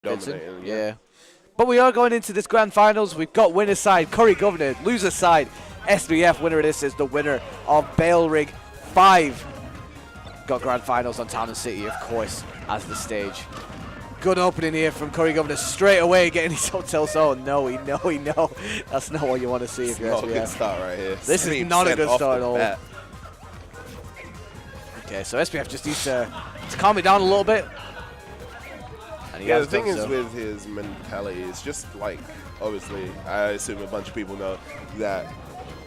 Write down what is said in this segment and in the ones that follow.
Dominating, yeah. But we are going into this grand finals. We've got winner's side, CurryGovernor. Loser's side, SBF. Winner of this is the winner of Bailrigg 5. Got grand finals on Town and City, of course, as the stage. Good opening here from CurryGovernor straight away, getting his hotel. Oh no, no. That's not what you want to see if you're SBF. Not a good start right here. This is not a good start at all. Okay, so SBF just needs to calm it down a little bit. Yeah, the thing is with his mentality, it's just like, obviously, I assume a bunch of people know that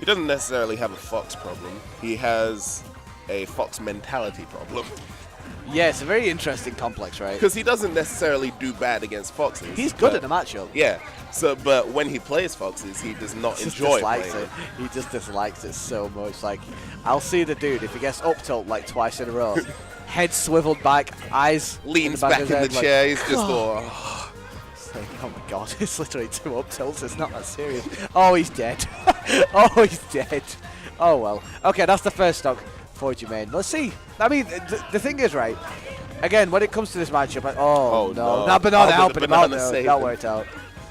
he doesn't necessarily have a Fox problem. He has a Fox mentality problem. Yeah, it's a very interesting complex, right? Because he doesn't necessarily do bad against Foxes. He's good at the matchup. Yeah. So, but when he plays Foxes, he does not enjoy playing it. He just dislikes it so much. Like, I'll see the dude, if he gets up tilt like twice in a row, head swiveled back, eyes leans back in the chair, he's just all... It's like, oh my god, it's literally 2 up tilts, it's not that serious. Oh, he's dead. Oh, he's dead. Oh well. Okay, that's the first stock for Jermaine. Let's see. I mean, the thing is, right, again, when it comes to this matchup, oh no. That banana helping him out, though. That worked out.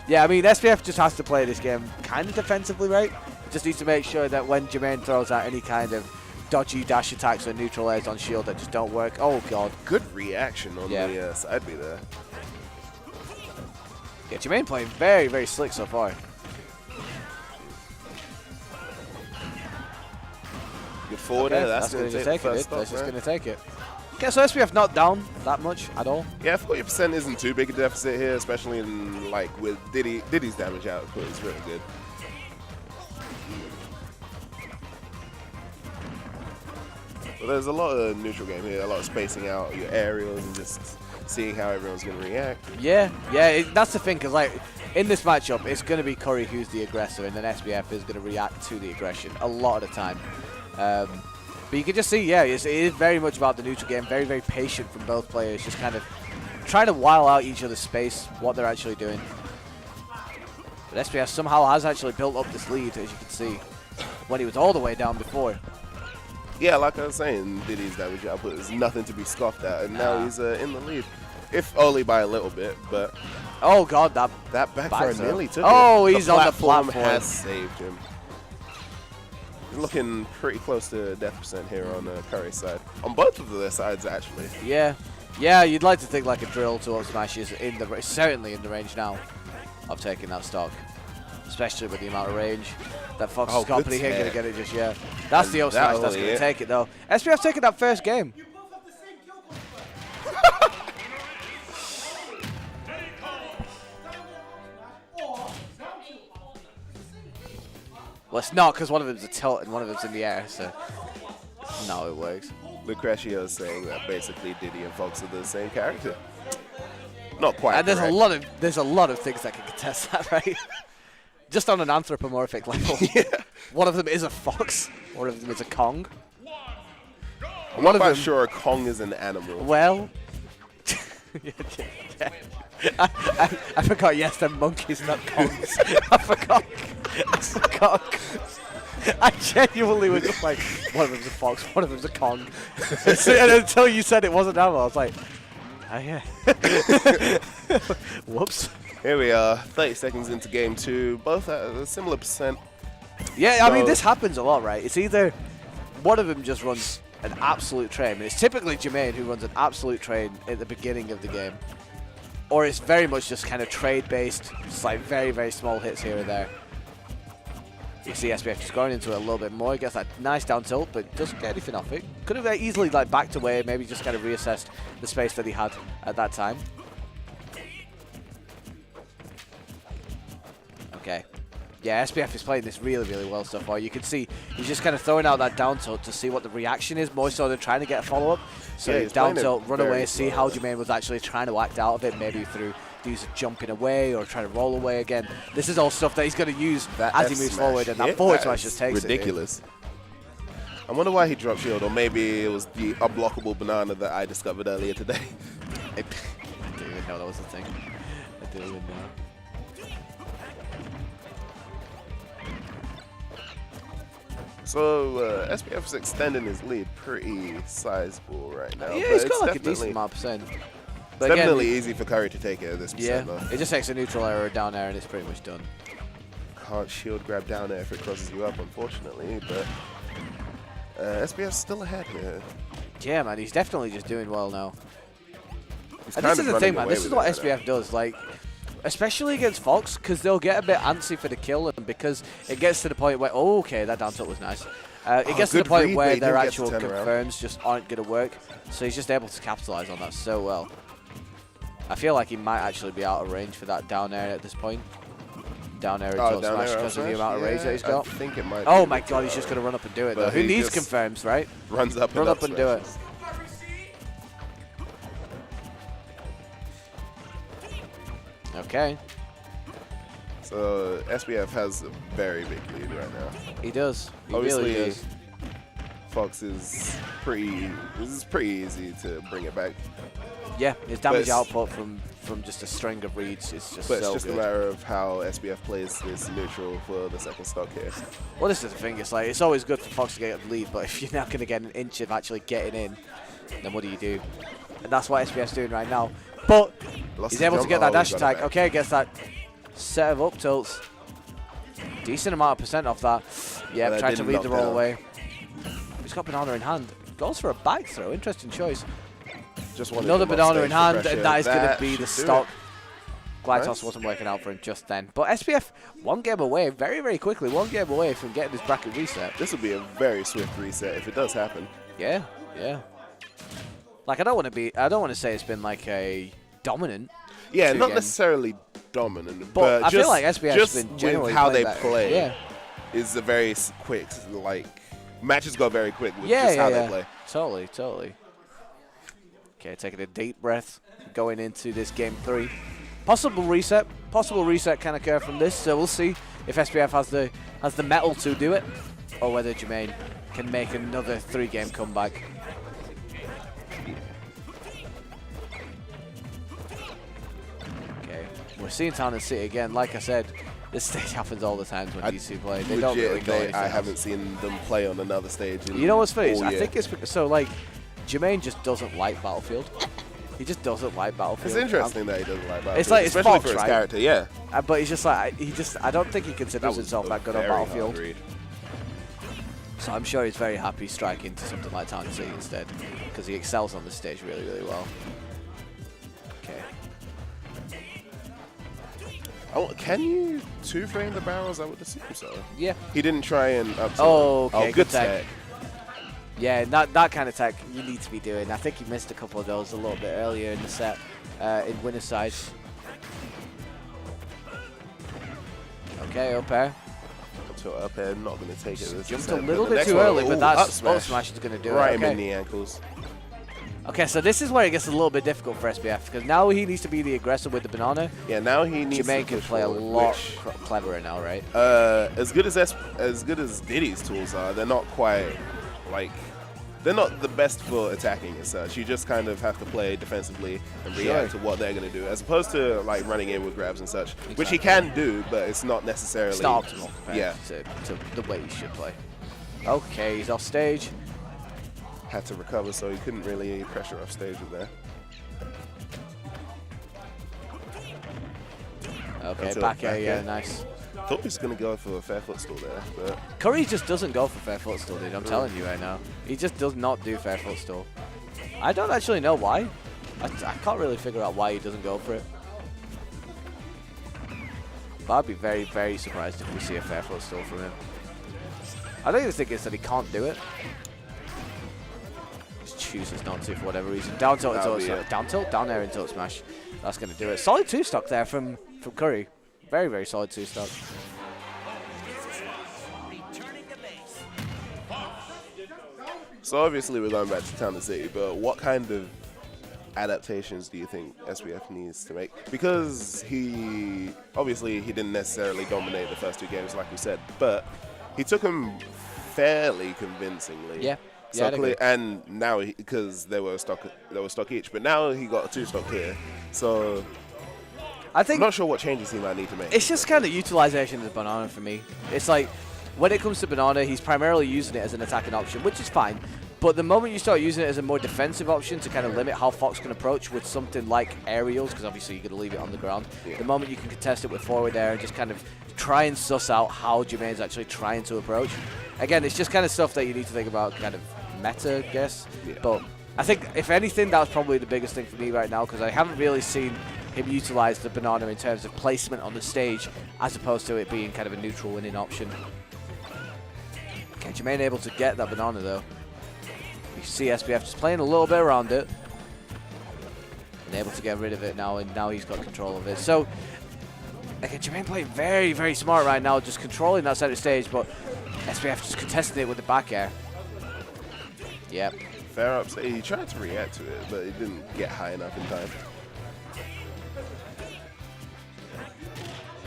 Yeah, I mean, SBF just has to play this game kind of defensively, right? Just needs to make sure that when Jermaine throws out any kind of dodgy dash attacks or neutral airs on shield that just don't work. Oh god. Good reaction on the side B there. Yeah, Jermaine playing very, very slick so far. Good forward okay, there. That's going to take it. That's just going to take it. Okay, so SBF not down that much at all. Yeah, 40% isn't too big a deficit here, especially in like with Diddy's damage output is really good. But there's a lot of neutral game here, a lot of spacing out your aerials and just seeing how everyone's going to react. Yeah, that's the thing, because like in this matchup, it's going to be Curry who's the aggressor, and then SBF is going to react to the aggression a lot of the time. But you can just see, yeah, it is very much about the neutral game, very, very patient from both players, just kind of trying to while out each other's space, what they're actually doing. But SBF somehow has actually built up this lead, as you can see, when he was all the way down before. Yeah, like I was saying, Diddy's damage output is nothing to be scoffed at, and now he's in the lead, if only by a little bit. But oh god, that backfire nearly took it. He's on the platform. Has saved him. He's looking pretty close to death percent here on Curry's side, on both of their sides actually. Yeah, you'd like to think like a drill to up smash is certainly in the range now of taking that stock, especially with the amount of range that Fox has got, but he ain't going to get it just yet. That's the up smash that's going to take it though. SBF taking that first game. Well, it's not, because one of them's a tilt and one of them's in the air, so no, it works. Lucretio is saying that basically Diddy and Fox are the same character. Not quite. And there's a lot of things that can contest that, right? Just on an anthropomorphic level. Yeah. One of them is a fox. One of them is a Kong. I'm not quite sure a Kong is an animal. Well, I forgot. Yes, they're monkeys, not Kongs. I forgot. I genuinely was just like, one of them's a fox, one of them's a Kong. And until you said it wasn't animal, I was like, oh yeah. Whoops. Here we are, 30 seconds into game 2, both at a similar percent. Yeah, I mean, this happens a lot, right? It's either one of them just runs an absolute train, and it's typically Jermaine who runs an absolute train at the beginning of the game, or it's very much just kind of trade-based, just like very, very small hits here and there. You see SBF just going into it a little bit more. He gets that nice down tilt, but doesn't get anything off it. Could have easily like backed away, maybe just kind of reassessed the space that he had at that time. Okay. Yeah, SBF is playing this really, really well so far. You can see he's just kind of throwing out that down tilt to see what the reaction is, more so than trying to get a follow-up. So yeah, down tilt, run away, see how Jermaine was actually trying to act out of it, maybe through use jumping away or trying to roll away again. This is all stuff that he's going to use as he moves forward, and that forward smash just takes ridiculous. I wonder why he dropped shield, or maybe it was the unblockable banana that I discovered earlier today. I didn't even know that was a thing. I didn't even know. So SBF's extending his lead pretty sizable right now. Yeah, he's got like a decent amount of percent. But it's again, definitely easy for Curry to take it at this percent, though. It just takes a neutral air or a down air, and it's pretty much done. Can't shield grab down air if it crosses you up, unfortunately, but SBF's still ahead here. Yeah, man, he's definitely just doing well now. And this is the thing, man. This is what SBF does. Like, especially against Fox, because they'll get a bit antsy for the kill, and because it gets to the point where, oh, okay, that down tilt was nice. It gets to the point where their actual confirms just aren't going to work, so he's just able to capitalize on that so well. I feel like he might actually be out of range for that down air at this point. Down air tilt smash because of the amount of range that he's got. I think it might. Oh my god, he's just going to run up and do it, though. Who needs confirms, right? Runs up Run up and do it. Okay. So SBF has a very big lead right now. He does. He Obviously, really does. Fox is pretty. This is pretty easy to bring it back. Yeah, his damage output from just a string of reads is just so good. But it's just a matter of how SBF plays this neutral for the second stock here. Well, this is the thing. It's like it's always good for Fox to get the lead, but if you're not going to get an inch of actually getting in, then what do you do? And that's what SBF's doing right now. But he's able to get that dash attack. Okay, gets that set of up tilts. Decent amount of percent off that. Yeah, trying to lead the roll away. He's got banana in hand. Goes for a back throw. Interesting choice. Just another banana in hand, and that is going to be the stock. Glide toss wasn't working out for him just then. But SBF, one game away, very, very quickly, one game away from getting his bracket reset. This will be a very swift reset if it does happen. Yeah, yeah. Like, I don't want to say it's been like a dominant. Yeah, not necessarily dominant, but I just, feel like SBF has been generally with how they better. play is a very quick, like, matches go very quick with just how they play. Totally, totally. Okay, taking a deep breath, going into this game 3. Possible reset can occur from this, so we'll see if SBF has the metal to do it, or whether Jermaine can make another 3-game comeback. Okay, we're seeing Town and City again. Like I said, this stage happens all the time when these two play. They don't really go anything I haven't seen them play on another stage. You know what's funny? I think it's because, so like, Jermaine just doesn't like Battlefield. He just doesn't like Battlefield. It's interesting that he doesn't like Battlefield. It's like, it's especially Fox, for his right? character, yeah. But he's just like, I don't think he considers himself that good on Battlefield. So I'm sure he's very happy striking to something like Town and City instead, because he excels on this stage really, really well. Okay. Oh, can you two-frame the barrels? I would assume so. Yeah. He didn't try and up to okay, oh, good tech. Yeah, that kind of tech you need to be doing. I think he missed a couple of those a little bit earlier in the set in winner's side. Okay, up air. Up air, not going to take it. Jumped a little bit too early, but that up smash is going to do it. Right him in the ankles. Okay, so this is where it gets a little bit difficult for SBF, because now he needs to be the aggressor with the banana. Yeah, now he needs Jermaine can play a lot cleverer now, right? As good as Diddy's tools are, they're not quite like. They're not the best for attacking as such. You just kind of have to play defensively and react to what they're going to do, as opposed to like running in with grabs and such, which he can do, but it's not necessarily. It's not optimal. Right? To the way he should play. Okay, he's off stage. Had to recover, so he couldn't really pressure off stage with there. Okay, back air, yeah, nice. Thought he was going to go for a fair footstool there, but Curry just doesn't go for fair footstool, dude. I'm telling you right now. He just does not do fair footstool. I don't actually know why. I can't really figure out why he doesn't go for it. But I'd be very, very surprised if we see a fair footstool from him. I don't even think it's that he can't do it. Just chooses not to for whatever reason. Down tilt into down tilt, down air into smash. That's going to do it. Solid 2-stock there from Curry. Very, very solid 2-stock. So obviously we're going back to Town and City, but what kind of adaptations do you think SBF needs to make? Because he didn't necessarily dominate the first 2 games, like you said, but he took them fairly convincingly. Yeah. So and now because they were stock each, but now he got a 2-stock here. So I'm not sure what changes he might need to make. It's just kind of utilization of the banana for me. It's like, when it comes to banana, he's primarily using it as an attacking option, which is fine. But the moment you start using it as a more defensive option to kind of limit how Fox can approach with something like aerials, because obviously you're going to leave it on the ground, the moment you can contest it with forward air and just kind of try and suss out how Jermaine's actually trying to approach. Again, it's just kind of stuff that you need to think about, kind of meta, I guess. Yeah. But I think, if anything, that was probably the biggest thing for me right now, because I haven't really seen him utilize the banana in terms of placement on the stage, as opposed to it being kind of a neutral winning option. Okay, Jermaine able to get that banana, though. You see SBF just playing a little bit around it. And able to get rid of it now, and now he's got control of it. So, again, Jermaine playing very, very smart right now, just controlling that center stage, but SBF just contesting it with the back air. Yep. Fair up. He tried to react to it, but it didn't get high enough in time.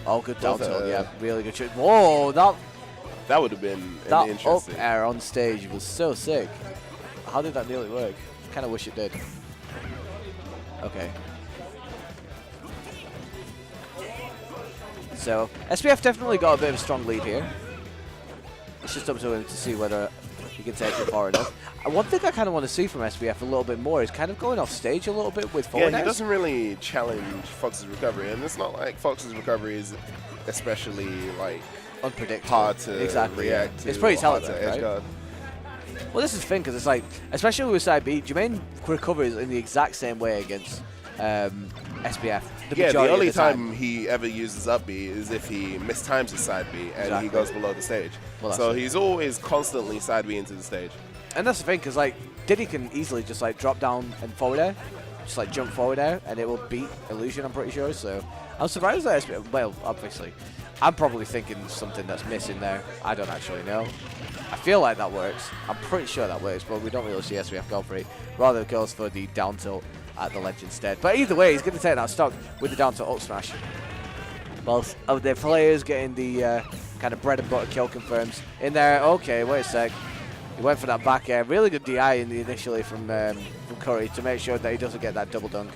Oh, good down tilt, yeah, really good shot. Whoa, that would have been that interesting. Up air on stage was so sick. How did that nearly work? Kind of wish it did. Okay. So SBF definitely got a bit of a strong lead here. It's just up to him to see whether he can take it far enough. One thing I kind of want to see from SBF a little bit more is kind of going off stage a little bit with forward Yeah, he airs. doesn't really challenge Fox's recovery, and it's not like Fox's recovery is especially like unpredictable. Hard to react to. It's pretty hard talented, to edge right? guard. Well, this is the thing, because it's like, especially with side B, Jermaine recovers in the exact same way against SBF. The only time he ever uses up B is if he mistimes his side B and he goes below the stage. Well, so he's always constantly side B into the stage. And that's the thing, because like Diddy can easily just like drop down and forward air, just like jump forward air, and it will beat Illusion, I'm pretty sure. So I'm surprised that SBF, well, obviously, I'm probably thinking something that's missing there. I don't actually know. I feel like that works. I'm pretty sure that works, but we don't really see SBF go for it. Rather, it goes for the down tilt at the ledge instead. But either way, he's going to take that stock with the down tilt up smash. Both of the players getting the kind of bread and butter kill confirms in there. Okay, wait a sec. He went for that back air. Really good DI initially from Curry to make sure that he doesn't get that double dunk.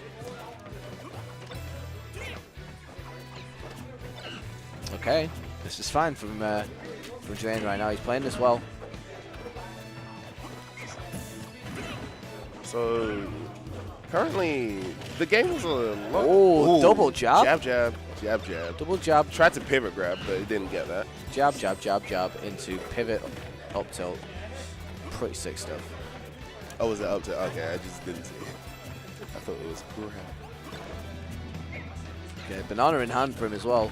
Okay, this is fine from Jermaine right now. He's playing this well. So currently the game was a lot. Oh, double jab. Jab, jab, jab, jab. Double jab. Tried to pivot grab, but he didn't get that. Jab, jab, jab, jab into pivot up tilt. Pretty sick stuff. Oh, was it up tilt? Okay, I just didn't see it. I thought it was grab. Okay, banana in hand for him as well.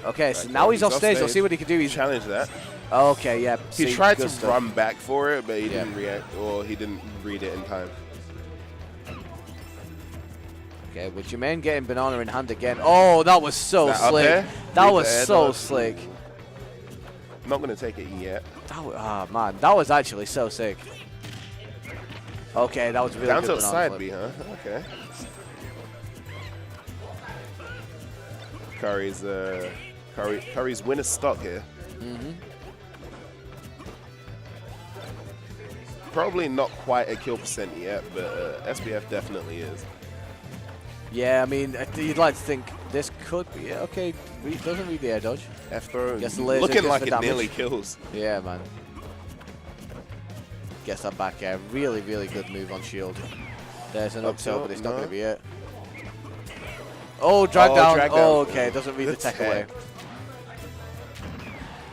Okay, so now he's off stage. Let's see what he can do. He's challenged that. Okay, yeah. He tried to run back for it, but he didn't react, or he didn't read it in time. Okay, with Jermaine getting banana in hand again. Oh, that was so slick. That was so slick. I'm not going to take it yet. Oh, man. That was actually so sick. Okay, that was really good. Down to side B, huh? Okay. Curry's winner stock here. Probably not quite a kill percent yet, but SBF definitely is. Yeah, I mean, you'd like to think this could be it. Okay, doesn't read the air dodge. F throw. Looking like it nearly kills. Yeah, man. Gets that back air. Really, really good move on shield. There's an up tilt, but it's not going to be it. Oh, drag down. Oh, okay. Doesn't read the tech away.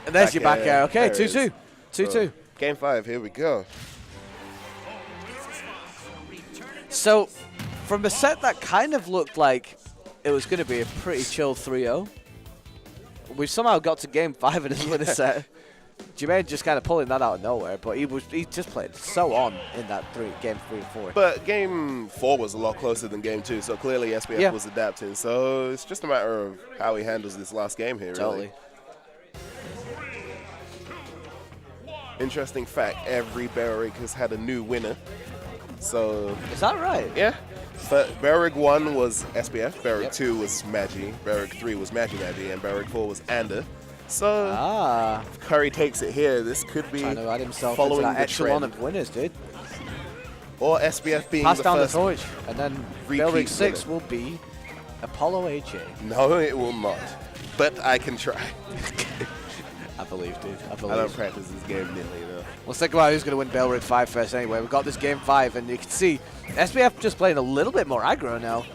And there's your back air. Okay, 2-2. 2-2. Game 5, here we go. So, from a set that kind of looked like it was going to be a pretty chill 3-0, we've somehow got to game 5 in his winner set. Jermaine just kind of pulling that out of nowhere, but he just played so on in that game 3 and 4. But game 4 was a lot closer than game 2, so clearly SBF was adapting. So it's just a matter of how he handles this last game here, really. Interesting fact, every Bailrigg has had a new winner. So is that right? Yeah. But Bailrigg 1 was SBF, Bailrigg 2 was Magi, Bailrigg 3 was Magi, and Bailrigg 4 was Ander. So if Curry takes it here, this could be trying to add himself following into that the echelon trend. of winners, dude. Or SBF being pass the down first the torch, and then Bailrigg 6 will be Apollo HA. No, it will not. But I can try. I believe, dude. I believe. I don't practice this game nearly enough. Let's think about who's going to win Bailrigg 5 first anyway. We've got this game 5, and you can see SBF just playing a little bit more aggro now.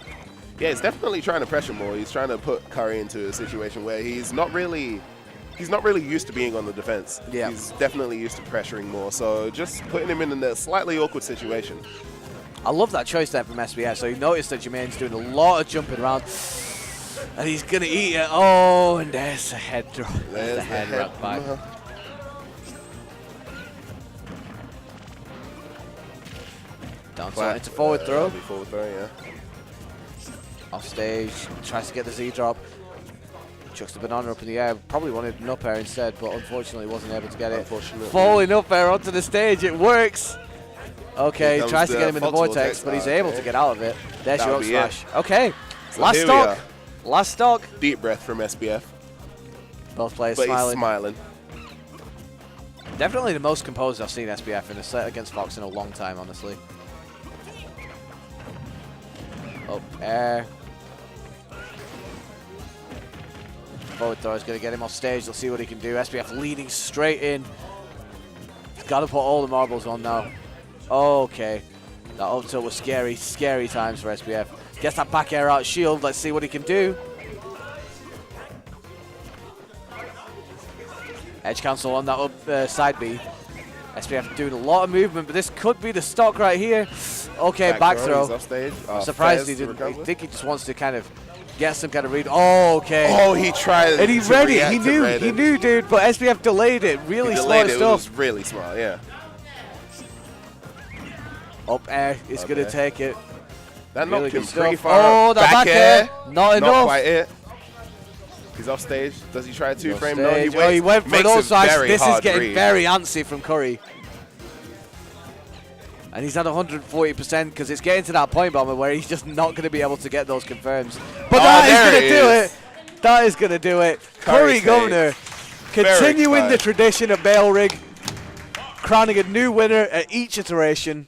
Yeah, he's definitely trying to pressure more. He's trying to put Curry into a situation where he's not really used to being on the defense. Yeah. He's definitely used to pressuring more. So just putting him in a slightly awkward situation. I love that choice there from SBF. So you notice that Jermaine's doing a lot of jumping around. And he's going to eat it. Oh, and there's the head drop. There's the head wrap back. Down tilt into forward throw. Forward throw, yeah. Off stage, tries to get the Z drop. Chucks the banana up in the air. Probably wanted an up air instead, but unfortunately wasn't able to get it. Falling up air onto the stage, it works. Okay, tries to get him in the vortex, but he's able to get out of it. There's your up smash. Okay, so last stock. Last stock. Deep breath from SBF. Both players but smiling. He's smiling. Definitely the most composed I've seen SBF in a set against Fox in a long time, honestly. Up air. Forward throw is going to get him off stage. Let's see what he can do. SBF leading straight in. He's got to put all the marbles on now. Okay. That up tilt was scary, scary times for SBF. Gets that back air out shield. Let's see what he can do. Edge cancel on that up side B. SBF doing a lot of movement, but this could be the stock right here. Okay, back throw. I'm surprised he didn't. I think he just wants to kind of get some kind of read. Oh, okay. Oh, he tried. And he read it. He knew, dude. But SBF delayed it. Really smart stuff. It was really smart, yeah. Up air is going to take it. That knocked him pretty far. Oh, that back air. Not enough. Not quite it. He's off stage. Does he try a two-frame? No, he waits. Oh, he went for those sides. This is getting very antsy from Curry. And he's at 140% because it's getting to that point, Bomber, where he's just not going to be able to get those confirms. But that is going to do it. That is going to do it. CurryGovernor continuing the tradition of Bailrigg, crowning a new winner at each iteration,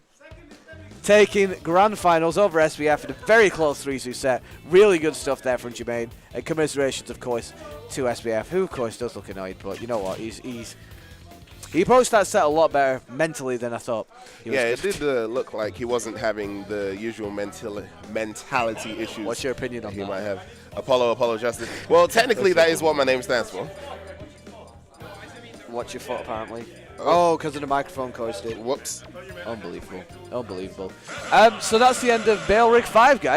taking grand finals over SBF in a very close 3-2 set. Really good stuff there from Jermaine. And commiserations, of course, to SBF, who, of course, does look annoyed. But you know what? He approached that set a lot better mentally than I thought. Yeah, it did look like he wasn't having the usual mentality issues. What's your opinion on that? He might have. Apollo Justice. Well, technically, that is what my name stands for. What's your foot, apparently? Oh, because of the microphone caused it. Whoops. Unbelievable. Unbelievable. So that's the end of Bailrigg 5, guys.